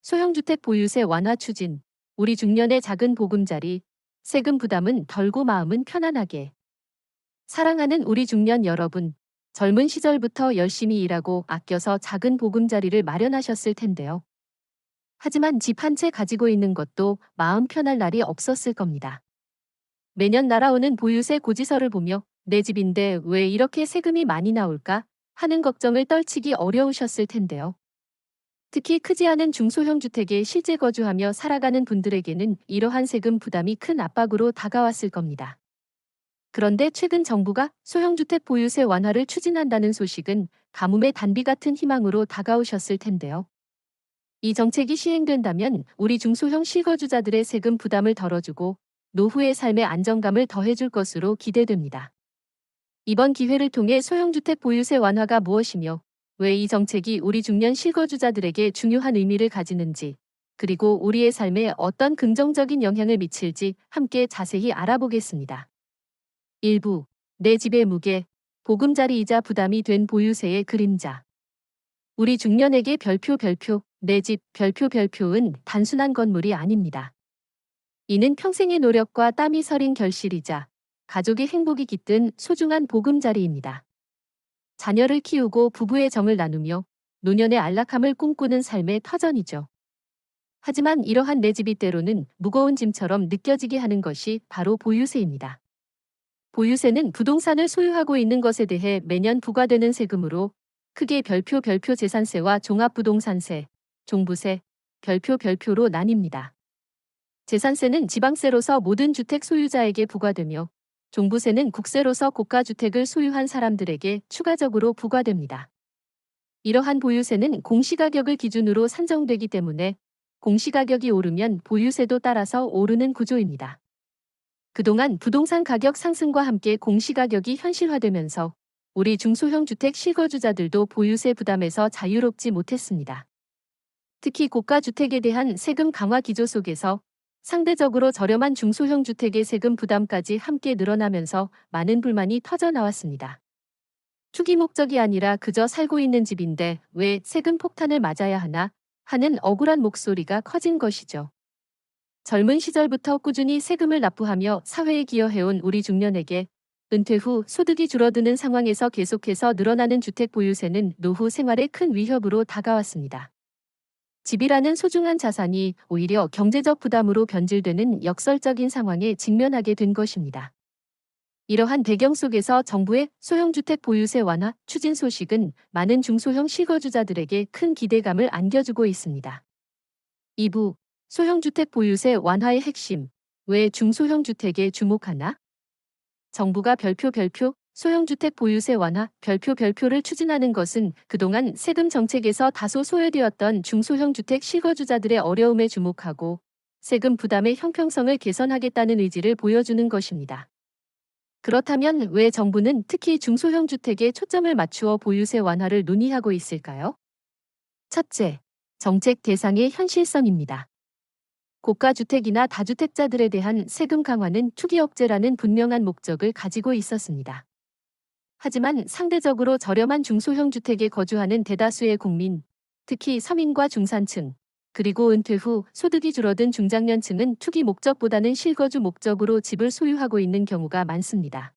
소형주택 보유세 완화 추진. 우리 중년의 작은 보금자리. 세금 부담은 덜고 마음은 편안하게. 사랑하는 우리 중년 여러분. 젊은 시절부터 열심히 일하고 아껴서 작은 보금자리를 마련하셨을 텐데요. 하지만 집 한 채 가지고 있는 것도 마음 편할 날이 없었을 겁니다. 매년 날아오는 보유세 고지서를 보며 내 집인데 왜 이렇게 세금이 많이 나올까 하는 걱정을 떨치기 어려우셨을 텐데요. 특히 크지 않은 중소형 주택에 실제 거주하며 살아가는 분들에게는 이러한 세금 부담이 큰 압박으로 다가왔을 겁니다. 그런데 최근 정부가 소형주택 보유세 완화를 추진한다는 소식은 가뭄의 단비 같은 희망으로 다가오셨을 텐데요. 이 정책이 시행된다면 우리 중소형 실거주자들의 세금 부담을 덜어주고 노후의 삶의 안정감을 더해줄 것으로 기대됩니다. 이번 기회를 통해 소형주택 보유세 완화가 무엇이며 왜 이 정책이 우리 중년 실거주자들에게 중요한 의미를 가지는지, 그리고 우리의 삶에 어떤 긍정적인 영향을 미칠지 함께 자세히 알아보겠습니다. 일부, 내 집의 무게, 보금자리이자 부담이 된 보유세의 그림자. 우리 중년에게 별표, 내 집, 별표은 단순한 건물이 아닙니다. 이는 평생의 노력과 땀이 서린 결실이자 가족의 행복이 깃든 소중한 보금자리입니다. 자녀를 키우고 부부의 정을 나누며 노년의 안락함을 꿈꾸는 삶의 터전이죠. 하지만 이러한 내 집이 때로는 무거운 짐처럼 느껴지게 하는 것이 바로 보유세입니다. 보유세는 부동산을 소유하고 있는 것에 대해 매년 부과되는 세금으로 크게 별표 재산세와 종합부동산세, 종부세, 별표로 나뉩니다. 재산세는 지방세로서 모든 주택 소유자에게 부과되며 종부세는 국세로서 고가주택을 소유한 사람들에게 추가적으로 부과됩니다. 이러한 보유세는 공시가격을 기준으로 산정되기 때문에 공시가격이 오르면 보유세도 따라서 오르는 구조입니다. 그동안 부동산 가격 상승과 함께 공시가격이 현실화되면서 우리 중소형 주택 실거주자들도 보유세 부담에서 자유롭지 못했습니다. 특히 고가주택에 대한 세금 강화 기조 속에서 상대적으로 저렴한 중소형 주택의 세금 부담까지 함께 늘어나면서 많은 불만이 터져나왔습니다. 투기 목적이 아니라 그저 살고 있는 집인데 왜 세금 폭탄을 맞아야 하나 하는 억울한 목소리가 커진 것이죠. 젊은 시절부터 꾸준히 세금을 납부하며 사회에 기여해온 우리 중년에게 은퇴 후 소득이 줄어드는 상황에서 계속해서 늘어나는 주택 보유세는 노후 생활에 큰 위협으로 다가왔습니다. 집이라는 소중한 자산이 오히려 경제적 부담으로 변질되는 역설적인 상황에 직면하게 된 것입니다. 이러한 배경 속에서 정부의 소형주택 보유세 완화 추진 소식은 많은 중소형 실거주자들에게 큰 기대감을 안겨주고 있습니다. 2부, 소형주택 보유세 완화의 핵심, 왜 중소형 주택에 주목하나? 정부가 별표, 소형주택 보유세 완화 별표를 추진하는 것은 그동안 세금 정책에서 다소 소외되었던 중소형 주택 실거주자들의 어려움에 주목하고 세금 부담의 형평성을 개선하겠다는 의지를 보여주는 것입니다. 그렇다면 왜 정부는 특히 중소형 주택에 초점을 맞추어 보유세 완화를 논의하고 있을까요? 첫째, 정책 대상의 현실성입니다. 고가주택이나 다주택자들에 대한 세금 강화는 투기 억제라는 분명한 목적을 가지고 있었습니다. 하지만 상대적으로 저렴한 중소형 주택에 거주하는 대다수의 국민, 특히 서민과 중산층, 그리고 은퇴 후 소득이 줄어든 중장년층은 투기 목적보다는 실거주 목적으로 집을 소유하고 있는 경우가 많습니다.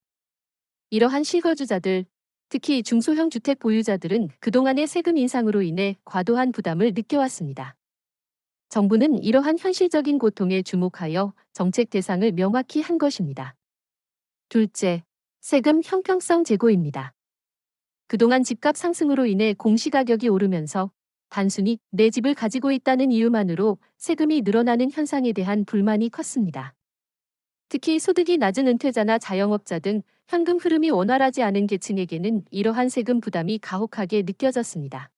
이러한 실거주자들, 특히 중소형 주택 보유자들은 그동안의 세금 인상으로 인해 과도한 부담을 느껴왔습니다. 정부는 이러한 현실적인 고통에 주목하여 정책 대상을 명확히 한 것입니다. 둘째, 세금 형평성 제고입니다. 그동안 집값 상승으로 인해 공시가격이 오르면서 단순히 내 집을 가지고 있다는 이유만으로 세금이 늘어나는 현상에 대한 불만이 컸습니다. 특히 소득이 낮은 은퇴자나 자영업자 등 현금 흐름이 원활하지 않은 계층에게는 이러한 세금 부담이 가혹하게 느껴졌습니다.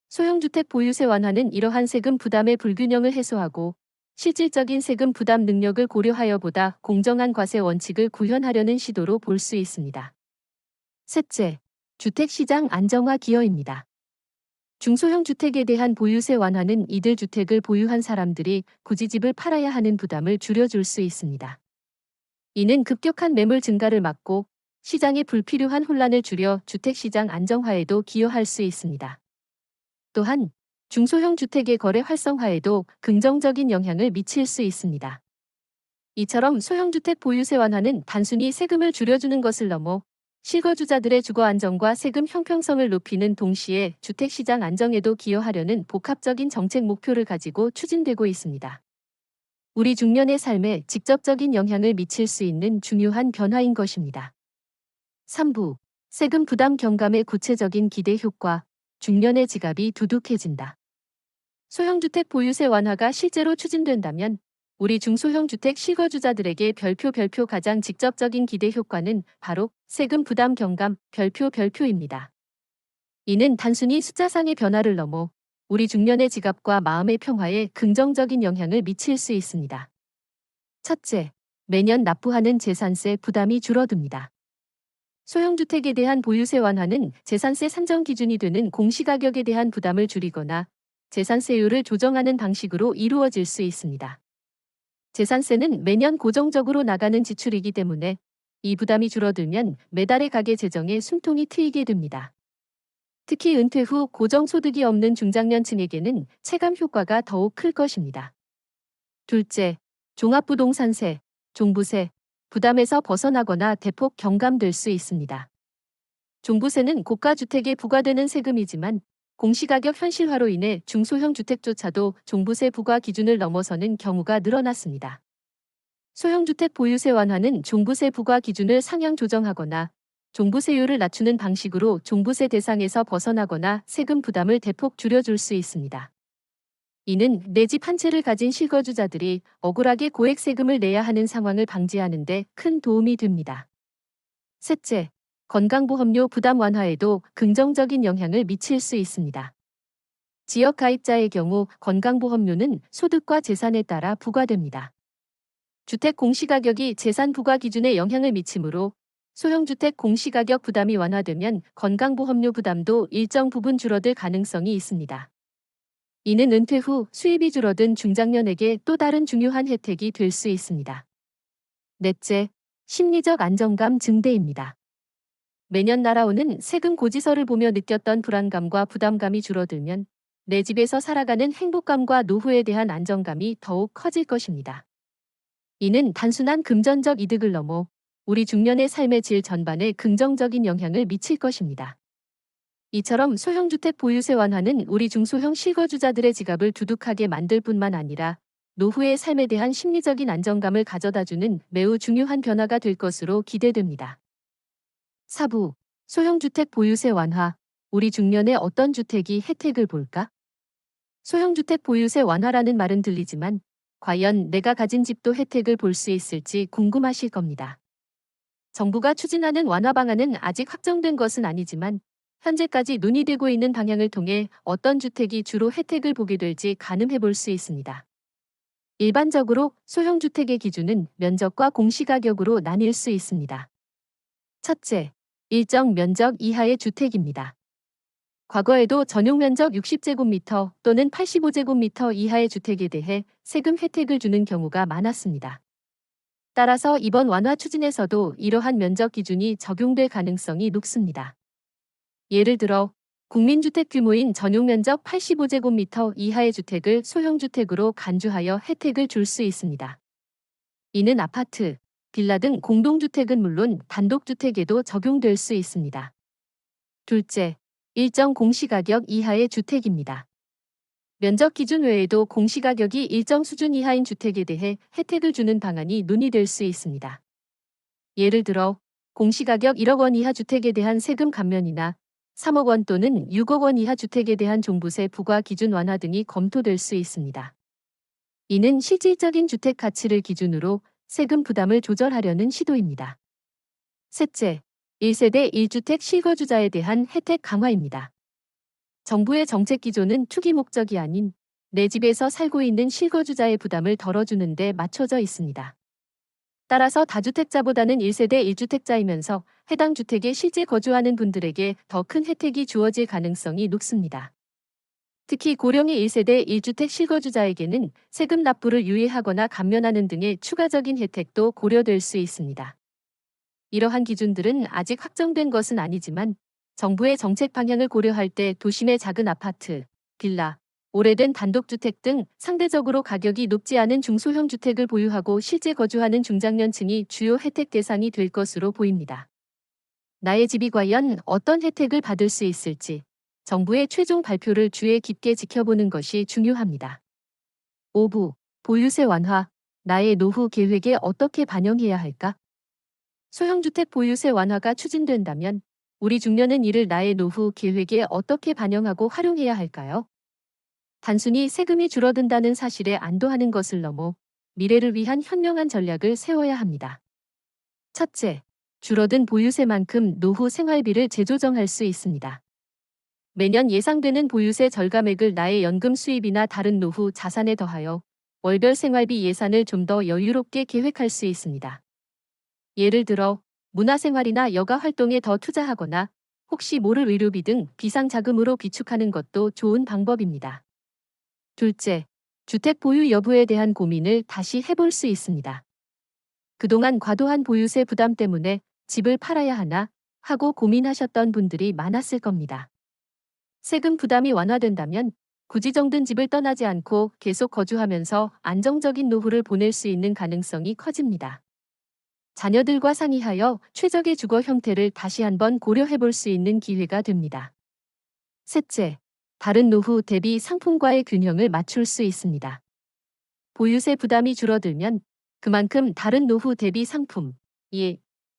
소형주택 보유세 완화는 이러한 세금 부담의 불균형을 해소하고 실질적인 세금 부담 능력을 고려하여 보다 공정한 과세 원칙을 구현하려는 시도로 볼 수 있습니다. 셋째, 주택시장 안정화 기여입니다. 중소형 주택에 대한 보유세 완화는 이들 주택을 보유한 사람들이 굳이 집을 팔아야 하는 부담을 줄여줄 수 있습니다. 이는 급격한 매물 증가를 막고 시장의 불필요한 혼란을 줄여 주택시장 안정화에도 기여할 수 있습니다. 또한 중소형 주택의 거래 활성화에도 긍정적인 영향을 미칠 수 있습니다. 이처럼 소형주택 보유세 완화는 단순히 세금을 줄여주는 것을 넘어 실거주자들의 주거 안정과 세금 형평성을 높이는 동시에 주택시장 안정에도 기여하려는 복합적인 정책 목표를 가지고 추진되고 있습니다. 우리 중년의 삶에 직접적인 영향을 미칠 수 있는 중요한 변화인 것입니다. 3부. 세금 부담 경감의 구체적인 기대 효과. 중년의 지갑이 두둑해진다. 소형주택 보유세 완화가 실제로 추진된다면 우리 중소형 주택 실거주자들에게 별표 가장 직접적인 기대 효과는 바로 세금 부담 경감 별표입니다. 이는 단순히 숫자상의 변화를 넘어 우리 중년의 지갑과 마음의 평화에 긍정적인 영향을 미칠 수 있습니다. 첫째, 매년 납부하는 재산세 부담이 줄어듭니다. 소형주택에 대한 보유세 완화는 재산세 산정 기준이 되는 공시가격에 대한 부담을 줄이거나 재산세율을 조정하는 방식으로 이루어질 수 있습니다. 재산세는 매년 고정적으로 나가는 지출이기 때문에 이 부담이 줄어들면 매달의 가계 재정에 숨통이 트이게 됩니다. 특히 은퇴 후 고정소득이 없는 중장년층에게는 체감 효과가 더욱 클 것입니다. 둘째, 종합부동산세, 종부세, 부담에서 벗어나거나 대폭 경감될 수 있습니다. 종부세는 고가주택에 부과되는 세금이지만 공시가격 현실화로 인해 중소형 주택조차도 종부세 부과 기준을 넘어서는 경우가 늘어났습니다. 소형주택 보유세 완화는 종부세 부과 기준을 상향 조정하거나 종부세율을 낮추는 방식으로 종부세 대상에서 벗어나거나 세금 부담을 대폭 줄여줄 수 있습니다. 이는 내 집 한 채를 가진 실거주자들이 억울하게 고액 세금을 내야 하는 상황을 방지하는 데 큰 도움이 됩니다. 셋째, 건강보험료 부담 완화에도 긍정적인 영향을 미칠 수 있습니다. 지역 가입자의 경우 건강보험료는 소득과 재산에 따라 부과됩니다. 주택 공시가격이 재산 부과 기준에 영향을 미치므로 소형주택 공시가격 부담이 완화되면 건강보험료 부담도 일정 부분 줄어들 가능성이 있습니다. 이는 은퇴 후 수입이 줄어든 중장년에게 또 다른 중요한 혜택이 될 수 있습니다. 넷째, 심리적 안정감 증대입니다. 매년 날아오는 세금 고지서를 보며 느꼈던 불안감과 부담감이 줄어들면 내 집에서 살아가는 행복감과 노후에 대한 안정감이 더욱 커질 것입니다. 이는 단순한 금전적 이득을 넘어 우리 중년의 삶의 질 전반에 긍정적인 영향을 미칠 것입니다. 이처럼 소형주택 보유세 완화는 우리 중소형 실거주자들의 지갑을 두둑하게 만들 뿐만 아니라 노후의 삶에 대한 심리적인 안정감을 가져다주는 매우 중요한 변화가 될 것으로 기대됩니다. 4부. 소형주택 보유세 완화. 우리 중년에 어떤 주택이 혜택을 볼까? 소형주택 보유세 완화라는 말은 들리지만 과연 내가 가진 집도 혜택을 볼 수 있을지 궁금하실 겁니다. 정부가 추진하는 완화 방안은 아직 확정된 것은 아니지만 현재까지 논의되고 있는 방향을 통해 어떤 주택이 주로 혜택을 보게 될지 가늠해 볼 수 있습니다. 일반적으로 소형주택의 기준은 면적과 공시가격으로 나뉠 수 있습니다. 첫째, 일정 면적 이하의 주택입니다. 과거에도 전용 면적 60제곱미터 또는 85제곱미터 이하의 주택에 대해 세금 혜택을 주는 경우가 많았습니다. 따라서 이번 완화 추진에서도 이러한 면적 기준이 적용될 가능성이 높습니다. 예를 들어 국민주택 규모인 전용 면적 85제곱미터 이하의 주택을 소형주택으로 간주하여 혜택을 줄 수 있습니다. 이는 아파트, 빌라 등 공동주택은 물론 단독주택에도 적용될 수 있습니다. 둘째, 일정 공시가격 이하의 주택입니다. 면적 기준 외에도 공시가격이 일정 수준 이하인 주택에 대해 혜택을 주는 방안이 논의될 수 있습니다. 예를 들어 공시가격 1억 원 이하 주택에 대한 세금 감면이나 3억 원 또는 6억 원 이하 주택에 대한 종부세 부과 기준 완화 등이 검토될 수 있습니다. 이는 실질적인 주택 가치를 기준으로 세금 부담을 조절하려는 시도입니다. 셋째, 1세대 1주택 실거주자에 대한 혜택 강화입니다. 정부의 정책 기조는 투기 목적이 아닌 내 집에서 살고 있는 실거주자의 부담을 덜어주는 데 맞춰져 있습니다. 따라서 다주택자보다는 1세대 1주택자이면서 해당 주택에 실제 거주하는 분들에게 더 큰 혜택이 주어질 가능성이 높습니다. 특히 고령의 1세대 1주택 실거주자에게는 세금 납부를 유예하거나 감면하는 등의 추가적인 혜택도 고려될 수 있습니다. 이러한 기준들은 아직 확정된 것은 아니지만 정부의 정책 방향을 고려할 때 도심의 작은 아파트, 빌라, 오래된 단독주택 등 상대적으로 가격이 높지 않은 중소형 주택을 보유하고 실제 거주하는 중장년층이 주요 혜택 대상이 될 것으로 보입니다. 나의 집이 과연 어떤 혜택을 받을 수 있을지 정부의 최종 발표를 주의 깊게 지켜보는 것이 중요합니다. 5부. 보유세 완화. 나의 노후 계획에 어떻게 반영해야 할까? 소형주택 보유세 완화가 추진된다면 우리 중년은 이를 나의 노후 계획에 어떻게 반영하고 활용해야 할까요? 단순히 세금이 줄어든다는 사실에 안도하는 것을 넘어 미래를 위한 현명한 전략을 세워야 합니다. 첫째, 줄어든 보유세만큼 노후 생활비를 재조정할 수 있습니다. 매년 예상되는 보유세 절감액을 나의 연금 수입이나 다른 노후 자산에 더하여 월별 생활비 예산을 좀 더 여유롭게 계획할 수 있습니다. 예를 들어 문화생활이나 여가 활동에 더 투자하거나 혹시 모를 의료비 등 비상자금으로 비축하는 것도 좋은 방법입니다. 둘째, 주택 보유 여부에 대한 고민을 다시 해볼 수 있습니다. 그동안 과도한 보유세 부담 때문에 집을 팔아야 하나 하고 고민하셨던 분들이 많았을 겁니다. 세금 부담이 완화된다면 굳이 정든 집을 떠나지 않고 계속 거주하면서 안정적인 노후를 보낼 수 있는 가능성이 커집니다. 자녀들과 상의하여 최적의 주거 형태를 다시 한번 고려해 볼 수 있는 기회가 됩니다. 셋째, 다른 노후 대비 상품과의 균형을 맞출 수 있습니다. 보유세 부담이 줄어들면 그만큼 다른 노후 대비 상품,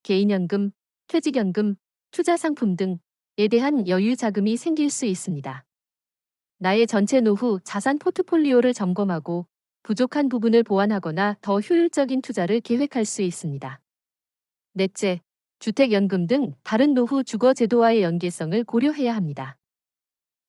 개인연금, 퇴직연금, 투자상품 등에 대한 여유 자금이 생길 수 있습니다. 나의 전체 노후 자산 포트폴리오를 점검하고 부족한 부분을 보완하거나 더 효율적인 투자를 계획할 수 있습니다. 넷째, 주택연금 등 다른 노후 주거 제도와의 연계성을 고려해야 합니다.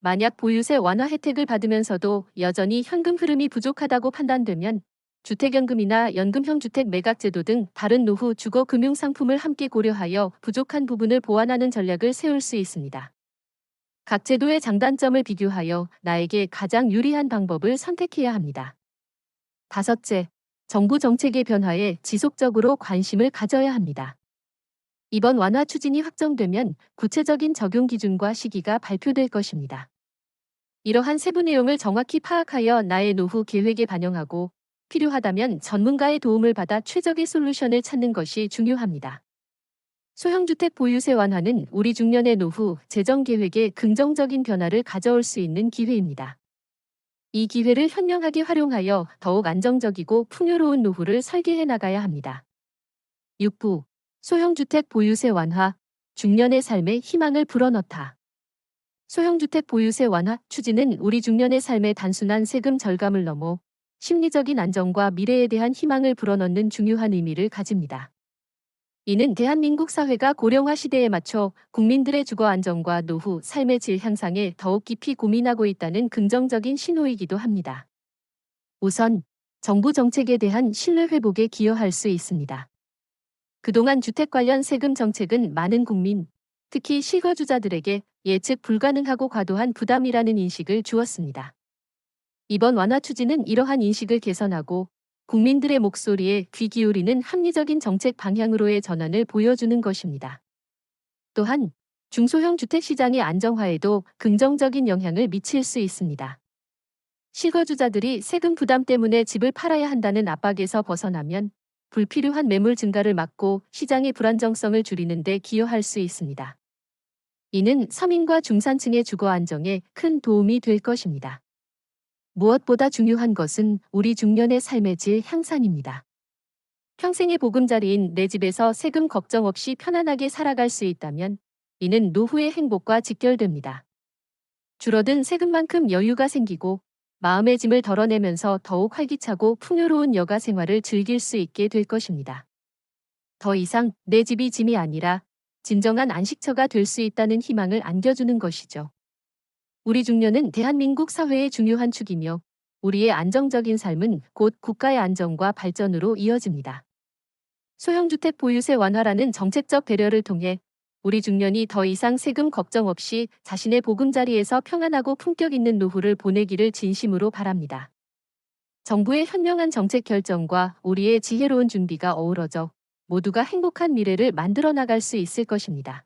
만약 보유세 완화 혜택을 받으면서도 여전히 현금 흐름이 부족하다고 판단되면 주택연금이나 연금형 주택 매각 제도 등 다른 노후 주거 금융 상품을 함께 고려하여 부족한 부분을 보완하는 전략을 세울 수 있습니다. 각 제도의 장단점을 비교하여 나에게 가장 유리한 방법을 선택해야 합니다. 다섯째, 정부 정책의 변화에 지속적으로 관심을 가져야 합니다. 이번 완화 추진이 확정되면 구체적인 적용 기준과 시기가 발표될 것입니다. 이러한 세부 내용을 정확히 파악하여 나의 노후 계획에 반영하고 필요하다면 전문가의 도움을 받아 최적의 솔루션을 찾는 것이 중요합니다. 소형주택 보유세 완화는 우리 중년의 노후 재정 계획에 긍정적인 변화를 가져올 수 있는 기회입니다. 이 기회를 현명하게 활용하여 더욱 안정적이고 풍요로운 노후를 설계해 나가야 합니다. 6부. 소형주택 보유세 완화, 중년의 삶에 희망을 불어넣다. 소형주택 보유세 완화 추진은 우리 중년의 삶에 단순한 세금 절감을 넘어 심리적인 안정과 미래에 대한 희망을 불어넣는 중요한 의미를 가집니다. 이는 대한민국 사회가 고령화 시대에 맞춰 국민들의 주거 안정과 노후 삶의 질 향상에 더욱 깊이 고민하고 있다는 긍정적인 신호이기도 합니다. 우선 정부 정책에 대한 신뢰 회복에 기여할 수 있습니다. 그동안 주택 관련 세금 정책은 많은 국민, 특히 실거주자들에게 예측 불가능하고 과도한 부담이라는 인식을 주었습니다. 이번 완화 추진은 이러한 인식을 개선하고 국민들의 목소리에 귀 기울이는 합리적인 정책 방향으로의 전환을 보여주는 것입니다. 또한 중소형 주택 시장의 안정화에도 긍정적인 영향을 미칠 수 있습니다. 실거주자들이 세금 부담 때문에 집을 팔아야 한다는 압박에서 벗어나면 불필요한 매물 증가를 막고 시장의 불안정성을 줄이는 데 기여할 수 있습니다. 이는 서민과 중산층의 주거 안정에 큰 도움이 될 것입니다. 무엇보다 중요한 것은 우리 중년의 삶의 질 향상입니다. 평생의 보금자리인 내 집에서 세금 걱정 없이 편안하게 살아갈 수 있다면 이는 노후의 행복과 직결됩니다. 줄어든 세금만큼 여유가 생기고 마음의 짐을 덜어내면서 더욱 활기차고 풍요로운 여가 생활을 즐길 수 있게 될 것입니다. 더 이상 내 집이 짐이 아니라 진정한 안식처가 될 수 있다는 희망을 안겨주는 것이죠. 우리 중년은 대한민국 사회의 중요한 축이며 우리의 안정적인 삶은 곧 국가의 안정과 발전으로 이어집니다. 소형주택 보유세 완화라는 정책적 배려를 통해 우리 중년이 더 이상 세금 걱정 없이 자신의 보금자리에서 평안하고 품격 있는 노후를 보내기를 진심으로 바랍니다. 정부의 현명한 정책 결정과 우리의 지혜로운 준비가 어우러져 모두가 행복한 미래를 만들어 나갈 수 있을 것입니다.